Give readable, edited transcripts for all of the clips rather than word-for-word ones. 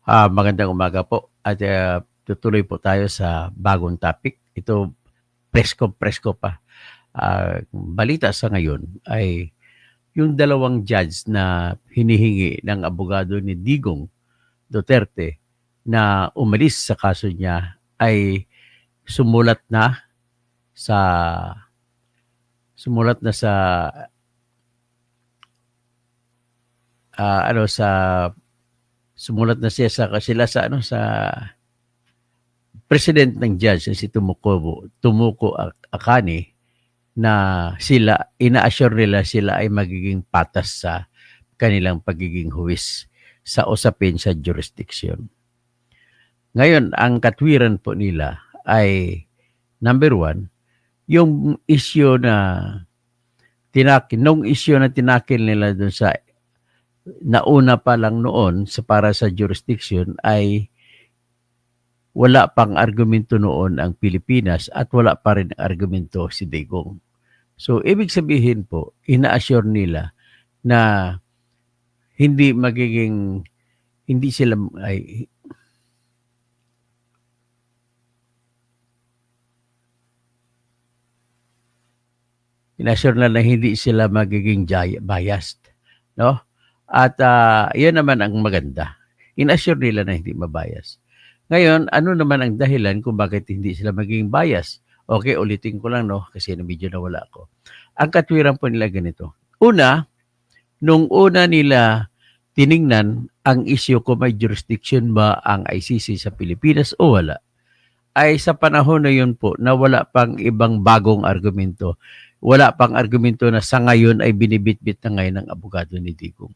Magandang umaga po at tutuloy po tayo sa bagong topic. Ito presko-presko pa. Balita sa ngayon ay yung dalawang judge na hinihingi ng abogado ni Digong Duterte na umalis sa kaso niya ay sumulat na sa sumulat na sa ano sa sumulat na siya sa sila sa ano sa president ng judge na si Tumuko Akane na ina-assure nila sila ay magiging patas sa kanilang pagiging huwis sa usapin sa jurisdiction. Ngayon, ang katwiran po nila ay number one, yung issue na tinakil nila dun sa nauna pa lang noon sa para sa jurisdiction ay wala pang argumento noon ang Pilipinas at wala pa rin argumento si Digong. So, ibig sabihin po, ina-assure nila na hindi sila ina-assure na hindi sila magiging biased, no? At yan naman ang maganda. In-assure nila na hindi mabias. Ngayon, ano naman ang dahilan kung bakit hindi sila maging bias? Okay, ulitin ko lang, no? Kasi medyo nawala ako. Ang katwiran po nila ganito. Una, nung una nila tiningnan ang issue kung may jurisdiction ba ang ICC sa Pilipinas o wala, ay sa panahon na yun po na wala pang ibang bagong argumento. Wala pang argumento na sa ngayon ay binibitbit na ngayon ng abogado ni Digong.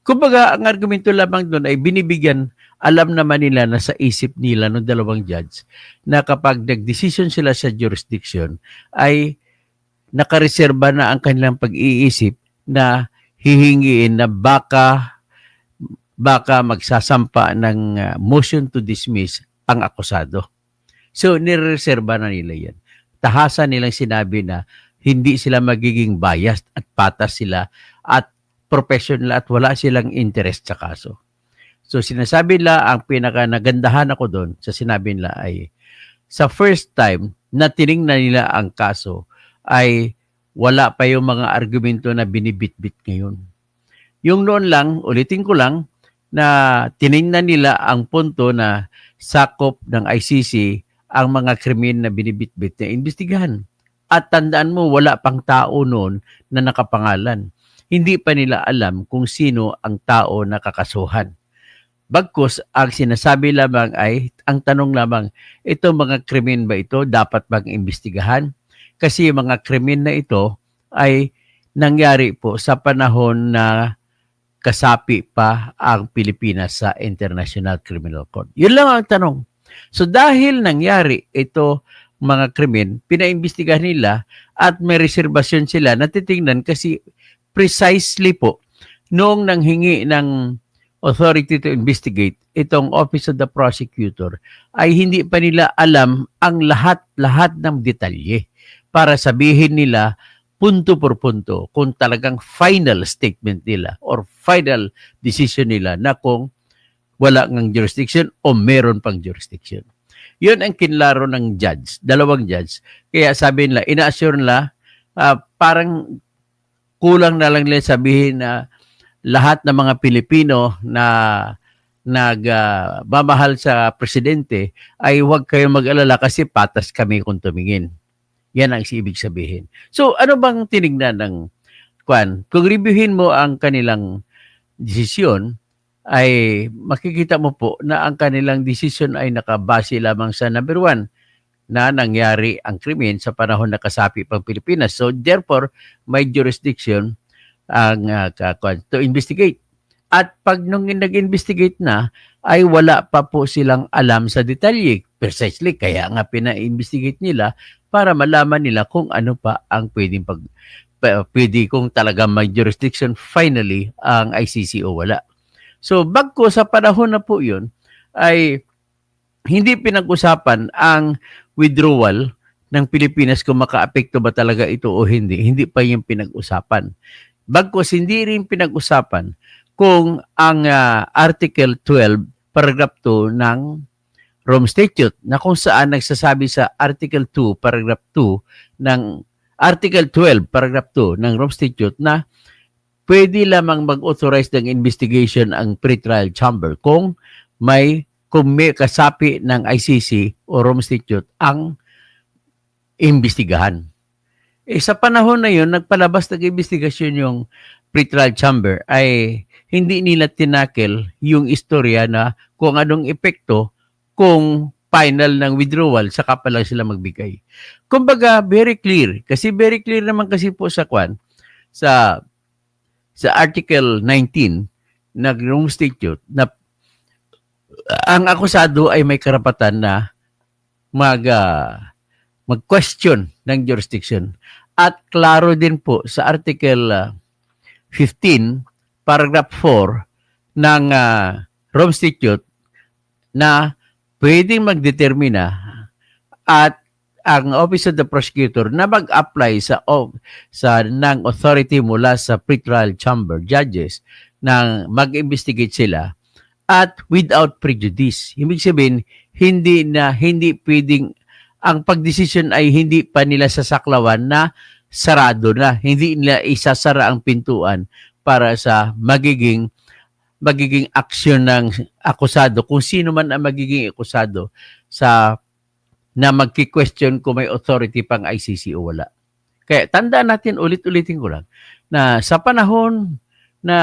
Kumbaga, ang argumento lamang doon ay binibigyan, alam naman nila na sa isip nila ng dalawang judge na kapag nag-decision sila sa jurisdiction ay nakareserba na ang kanilang pag-iisip na hihingiin na baka magsasampa ng motion to dismiss ang akusado. So, nireserba na nila yan. Tahasan nilang sinabi na hindi sila magiging biased at patas sila at professional at wala silang interest sa kaso. So sinasabi nila, ang pinaka nagandahan ako doon sa sinabi nila ay sa first time na tiningnan nila ang kaso ay wala pa yung mga argumento na binibitbit ngayon. Yung noon lang, ulitin ko lang, na tiningnan nila ang punto na sakop ng ICC ang mga krimen na binibitbit na imbestigahan. At tandaan mo, wala pang tao noon na nakapangalan. Hindi pa nila alam kung sino ang tao na kakasuhan. Bagkus, ang sinasabi lamang ay, ang tanong lamang, ito mga krimen ba ito? Dapat bang imbestigahan? Kasi mga krimen na ito ay nangyari po sa panahon na kasapi pa ang Pilipinas sa International Criminal Court. Yun lang ang tanong. So dahil nangyari ito mga krimen, pinaimbestigahan nila at may reservasyon sila na titingnan kasi precisely po noong nanghingi ng authority to investigate itong Office of the Prosecutor ay hindi pa nila alam ang lahat-lahat ng detalye para sabihin nila punto por punto kung talagang final statement nila or final decision nila na kung wala ng jurisdiction o meron pang jurisdiction. Yun ang kinlaro ng judge, dalawang judge. Kaya sabi nila, ina-assure nila, parang kulang na lang nila sabihin na lahat ng mga Pilipino na nagmamahal sa presidente ay huwag kayong mag-alala kasi patas kami kung tumingin. Yan ang ibig sabihin. So ano bang tinignan ng Kwan? Kung reviewin mo ang kanilang desisyon, ay makikita mo po na ang kanilang desisyon ay nakabase lamang sa number one, na nangyari ang krimen sa panahon na kasapi pang Pilipinas. So therefore, may jurisdiction ang to investigate. At pag nung nag-investigate na, ay wala pa po silang alam sa detalye. Precisely, kaya nga pina-investigate nila para malaman nila kung ano pa ang pwede kung talaga may jurisdiction finally ang ICC o wala. So bagko sa panahon na po yun, ay hindi pinag-usapan ang withdrawal ng Pilipinas kung maka-apekto ba talaga ito o hindi. Hindi pa yung pinag-usapan. Bagkos hindi rin pinag-usapan kung ang Article 12, Paragraph 2 ng Rome Statute na kung saan nagsasabi sa Article 2, Paragraph 2 ng Article 12, Paragraph 2 ng Rome Statute na pwede lamang mag-authorize ng investigation ang pretrial chamber kung may kasapi ng ICC o Rome Statute ang imbestigahan. Sa panahon na yun, nagpalabas ng investigasyon yung pretrial chamber ay hindi nila tinakel yung istorya na kung anong epekto kung final ng withdrawal, saka pa lang sila magbigay. Kumbaga, very clear. Kasi very clear naman kasi po sa sa Article 19 ng Rome Statute na ang akusado ay may karapatan na mag-question ng jurisdiction. At klaro din po sa Article 15, Paragraph 4 ng Rome Statute na pwedeng magdetermina at ang Office of the Prosecutor na mag-apply ng authority mula sa pretrial chamber judges na mag-investigate sila at without prejudice. Ibig sabihin, hindi pwedeng ang pagdesisyon ay hindi pa nila sasaklawan na sarado na. Hindi nila isasara ang pintuan para sa magiging aksyon ng akusado, kung sino man ang magiging akusado na magki-question kung may authority pang ICC o wala. Kaya tandaan natin, ulit-ulitin ko lang, na sa panahon na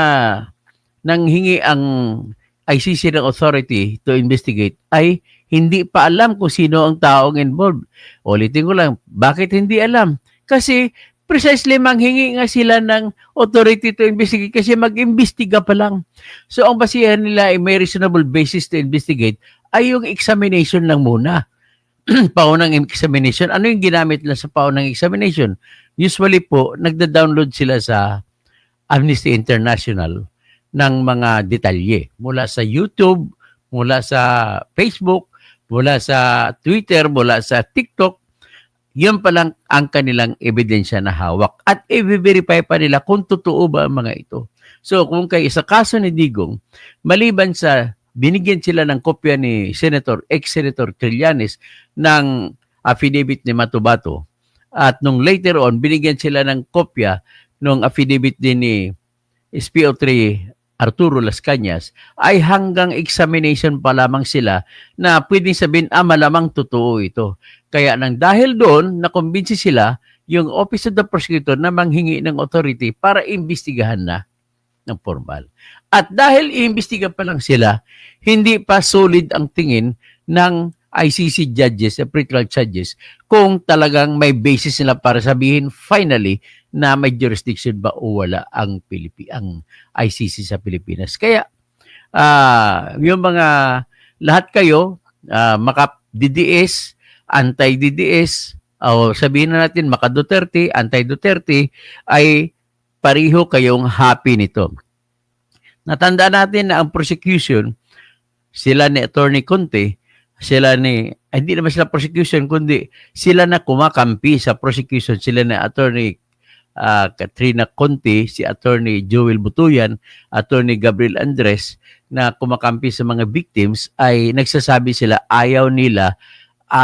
nanghingi ang ICC ng authority to investigate ay hindi pa alam kung sino ang taong involved. Ulitin ko lang, bakit hindi alam? Kasi precisely manghingi nga sila ng authority to investigate kasi mag-imbestiga pa lang. So ang basihan nila ay may reasonable basis to investigate ay yung examination lang muna. Paunang examination. Ano yung ginamit nila sa paunang examination? Usually po, nagda-download sila sa Amnesty International ng mga detalye mula sa YouTube, mula sa Facebook, mula sa Twitter, mula sa TikTok. Yun pa lang ang kanilang ebidensya na hawak. At i-verify pa nila kung totoo ba ang mga ito. So kung kayo sa kaso ni Digong, maliban sa binigyan sila ng kopya ni ex-Senator Trillanes ng affidavit ni Matubato, at nung later on, binigyan sila ng kopya ng affidavit din ni SPO3 Arturo Las Cañas, ay hanggang examination pa lamang sila na pwedeng sabihin, malamang totoo ito. Kaya nang dahil doon, nakumbinsi sila yung Office of the Prosecutor na manghingi ng authority para imbestigahan na ng formal. At dahil iimbestiga pa lang sila, hindi pa solid ang tingin ng ICC judges, pretrial judges, kung talagang may basis nila para sabihin finally na may jurisdiction ba o wala ang ICC sa Pilipinas. Kaya yung mga lahat kayo, maka-DDS, anti-DDS, o sabihin na natin maka-Duterte, anti-Duterte, ay pariho kayong happy nito. Natandaan natin na ang prosecution, sila ni Attorney Conte, hindi naman sila prosecution, kundi sila na kumakampi sa prosecution, sila na Attorney Katrina Conte, si Attorney Joel Butuyan, Attorney Gabriel Andres, na kumakampi sa mga victims, ay nagsasabi sila ayaw nila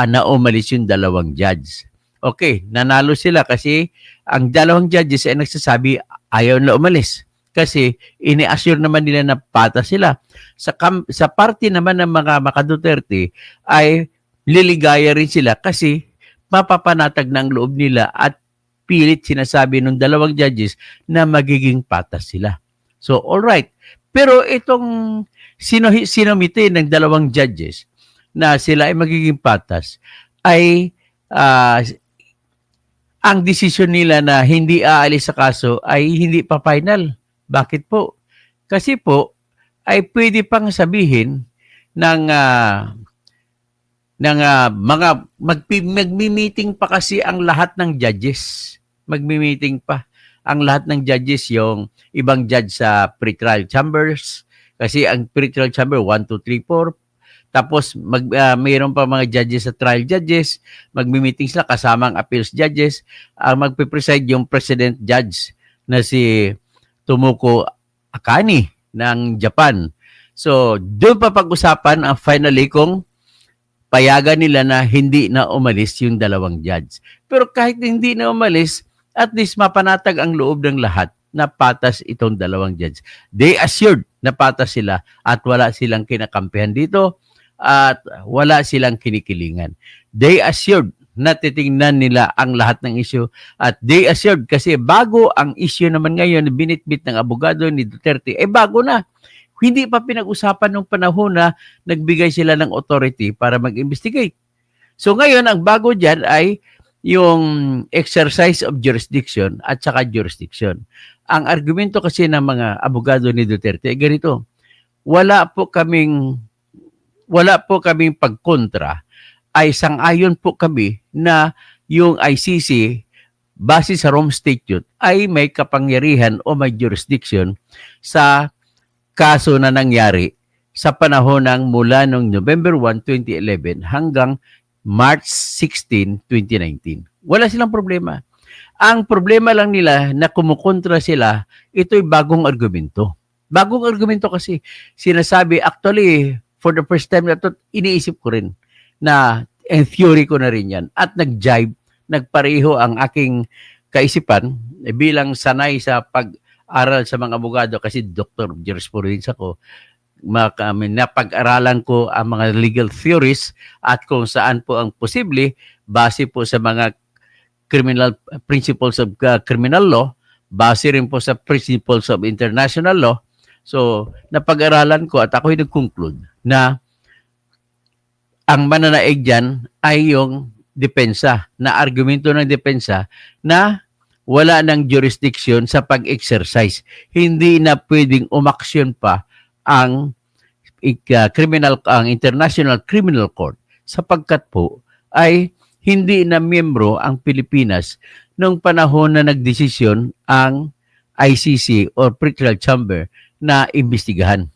na umalis yung dalawang judge. Okay, nanalo sila kasi ang dalawang judges ay nagsasabi ayaw na umalis. Kasi ini-assure naman nila na patas sila. Sa party naman ng mga maka-Duterte ay liligaya rin sila kasi mapapanatag ng loob nila at pilit sinasabi ng dalawang judges na magiging patas sila. So, all right. Pero itong sinumite ng dalawang judges na sila ay magiging patas ay ang desisyon nila na hindi aalis sa kaso ay hindi pa final. Bakit po? Kasi po ay pwede pang sabihin ng mga magmi-meeting pa kasi ang lahat ng judges. Magmi-meeting pa ang lahat ng judges, yung ibang judge sa pretrial chambers. Kasi ang pretrial chamber 1, 2, 3, 4. Tapos mayroon pa mga judges sa trial judges. Magmi-meeting sila kasama ang appeals judges. Magpe-preside yung president judge na si Tomoko Akani. ng Japan. So, doon pa pag-usapan ang finally kung payagan nila na hindi na umalis yung dalawang judge. Pero kahit hindi na umalis, at least mapanatag ang loob ng lahat na patas itong dalawang judge. They assured na patas sila at wala silang kinakampihan dito at wala silang kinikilingan. They assured na titingnan nila ang lahat ng issue at they assured kasi bago ang issue naman ngayon na binitbit ng abogado ni Duterte, bago na. Hindi pa pinag-usapan nung panahon na nagbigay sila ng authority para mag-investigate. So ngayon, ang bago dyan ay yung exercise of jurisdiction at saka jurisdiction. Ang argumento kasi ng mga abogado ni Duterte ay ganito, wala po kaming pagkontra, ay sang-ayon po kami na yung ICC base sa Rome Statute ay may kapangyarihan o may jurisdiction sa kaso na nangyari sa panahon ng mula noong November 1, 2011 hanggang March 16, 2019. Wala silang problema. Ang problema lang nila na kumukontra sila, ito'y bagong argumento. Bagong argumento kasi sinasabi, actually, for the first time na ito, iniisip ko rin na in theory ko na rin yan. At nag-jibe, nagpareho ang aking kaisipan bilang sanay sa pag-aral sa mga abogado kasi Dr. Jurisprudence ako. Napag-aralan ko ang mga legal theories at kung saan po ang posible base po sa mga criminal principles of criminal law, base rin po sa principles of international law. So, napag-aralan ko at ako'y nag-conclude na ang mananaig dyan ay yung depensa, na argumento ng depensa na wala ng jurisdiction sa pag-exercise. Hindi na pwedeng umaksyon pa ang International Criminal Court sapagkat po ay hindi na miyembro ang Pilipinas noong panahon na nagdesisyon ang ICC or Pretrial Chamber na imbestigahan.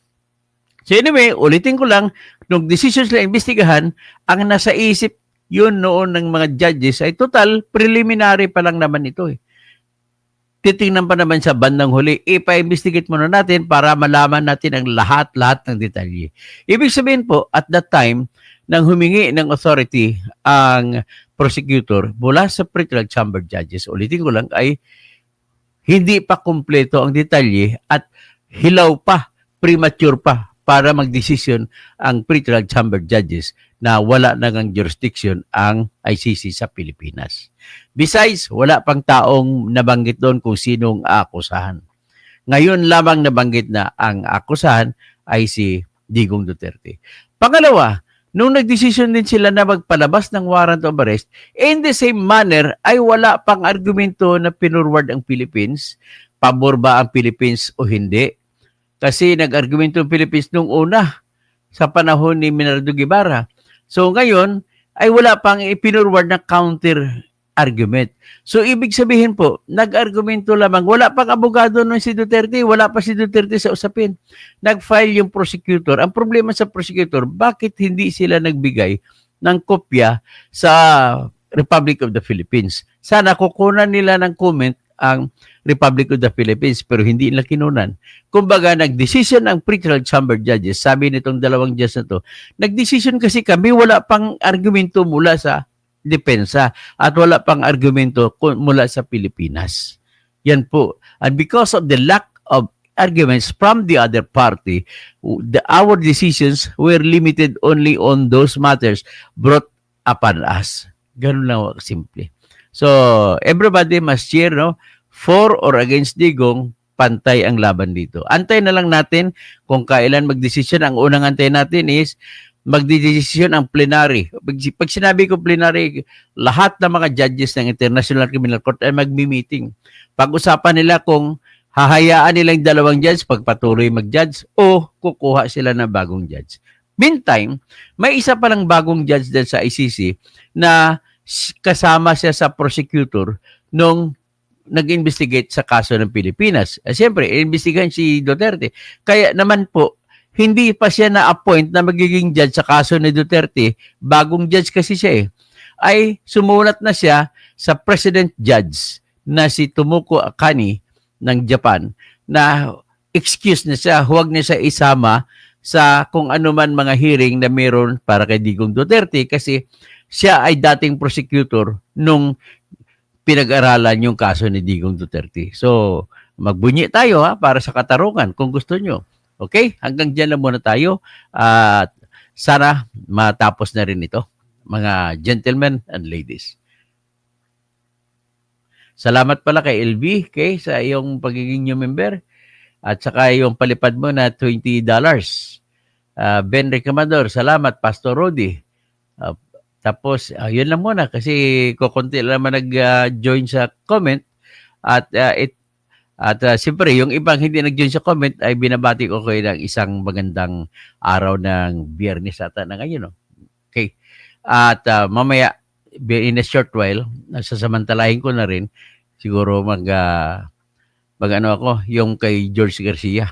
So anyway, ulitin ko lang, nung decision sila imbestigahan, ang nasa isip yun noon ng mga judges ay total preliminary pa lang naman ito eh. Titingnan pa naman sa bandang huli, ipa-investigate muna natin para malaman natin ang lahat-lahat ng detalye. Ibig sabihin po, at that time, nang humingi ng authority ang prosecutor mula sa Pretrial Chamber judges, ulitin ko lang, ay hindi pa kumpleto ang detalye at hilaw pa, premature pa para magdesisyon ang Pretrial Chamber judges na wala na ng jurisdiction ang ICC sa Pilipinas. Besides, wala pang taong nabanggit doon kung sinong aakusahan. Ngayon lamang nabanggit na ang akusahan ay si Digong Duterte. Pangalawa, nung nagdesisyon din sila na magpalabas ng warrant of arrest, in the same manner ay wala pang argumento na pinurward ang Philippines. Pabor ba ang Philippines o hindi? Kasi nag-argumento ang Philippines nung una sa panahon ni Menardo Guevara. So ngayon ay wala pang ipinurward na counter argument. So ibig sabihin po, nag-argumento lamang. Wala pang abogado nun si Duterte, wala pa si Duterte sa usapin. Nag-file yung prosecutor. Ang problema sa prosecutor, bakit hindi sila nagbigay ng kopya sa Republic of the Philippines? Sana kukunan nila ng comment ang Republic of the Philippines pero hindi nila kinunan. Kumbaga, nag-decision ang Pretrial Chamber judges, sabi nitong dalawang judges na to, nag-decision kasi kami, wala pang argumento mula sa depensa at wala pang argumento mula sa Pilipinas. Yan po. And because of the lack of arguments from the other party, our decisions were limited only on those matters brought upon us. Ganun lang simple. So, everybody must cheer, no? For or against Digong, pantay ang laban dito. Antay na lang natin kung kailan magdesisyon. Ang unang antay natin is magdesisyon ang plenary. Pag sinabi ko plenary, lahat ng mga judges ng International Criminal Court ay magmi-meeting. Pag-usapan nila kung hahayaan nila yung dalawang judge pagpatuloy mag-judge o kukuha sila ng bagong judge. Meantime, may isa palang bagong judge din sa ICC na kasama siya sa prosecutor nung nag-investigate sa kaso ng Pilipinas. Siyempre, investigahan si Duterte. Kaya naman po, hindi pa siya na-appoint na magiging judge sa kaso ni Duterte. Bagong judge kasi siya ay sumulat na siya sa president judge na si Tomoko Akane ng Japan na excuse na siya, huwag na siya isama sa kung ano man mga hearing na meron para kay Digong Duterte kasi siya ay dating prosecutor nung pinag-aralan yung kaso ni Digong Duterte. So, magbunyi tayo para sa katarungan kung gusto nyo. Okay? Hanggang dyan lang muna tayo. At sana matapos na rin ito, mga gentlemen and ladies. Salamat pala kay LV, okay, sa iyong pagiging new member. At saka yung palipad mo na $20. Ben Recamador, salamat. Pastor Rodi. Tapos, yun lang muna kasi kukunti lang naman nag-join sa comment. At siyempre, yung ibang hindi nag-join sa comment ay binabati ko kayo ng isang magandang araw ng Biyernes ata na ngayon. No? Okay. At mamaya, in a short while, sasamantalahin ko na rin siguro mag ano ako, yung kay George Garcia.